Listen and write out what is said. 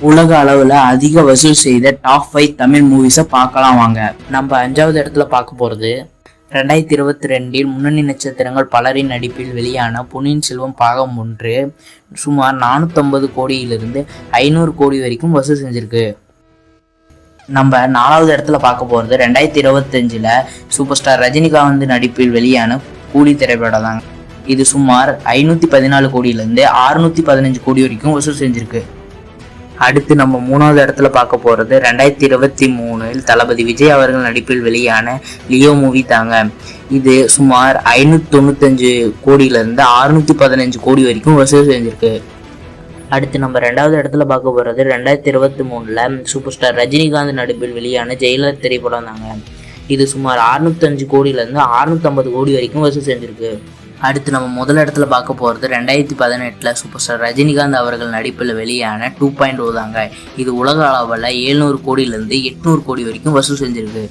உலக அளவில் அதிக வசூல் செய்த டாப் 5 தமிழ் மூவிஸை பார்க்கலாம் வாங்க. நம்ம 5வது இடத்துல பார்க்க போகிறது 2022 முன்னணி நட்சத்திரங்கள் பலரின் நடிப்பில் வெளியான பொன்னியின் செல்வன் பாகம் 1 சுமார் 450 கோடியிலிருந்து 500 கோடி வரைக்கும் வசூல் செஞ்சிருக்கு. நம்ம 4வது இடத்துல பார்க்க போகிறது 2025 சூப்பர் ஸ்டார் ரஜினிகாந்த் நடிப்பில் வெளியான கூலி திரைப்படம் தாங்க. இது சுமார் 514 கோடியிலிருந்து 615 கோடி வரைக்கும் வசூல் செஞ்சிருக்கு. அடுத்து நம்ம 3வது இடத்துல பார்க்க போகிறது 2023 தளபதி விஜய் அவர்கள் நடிப்பில் வெளியான லியோ மூவி தாங்க. இது சுமார் 595 கோடியிலிருந்து 615 கோடி வரைக்கும் வசூல் செஞ்சிருக்கு. அடுத்து நம்ம 2வது இடத்துல பார்க்க போகிறது 2023 சூப்பர் ஸ்டார் ரஜினிகாந்த் நடிப்பில் வெளியான ஜெயிலர் திரைப்படம் தாங்க. இது சுமார் 605 கோடியிலிருந்து 650 கோடி வரைக்கும் வசூல் செஞ்சிருக்கு. அடுத்து நம்ம முதல் இடத்துல பார்க்க போகிறது 2018 சூப்பர் ஸ்டார் ரஜினிகாந்த் அவர்கள் நடிப்பில் வெளியான 2.0 தாங்க. இது உலக அளவில் 700 கோடியிலிருந்து 800 கோடி வரைக்கும் வசூல் செஞ்சிருக்கு.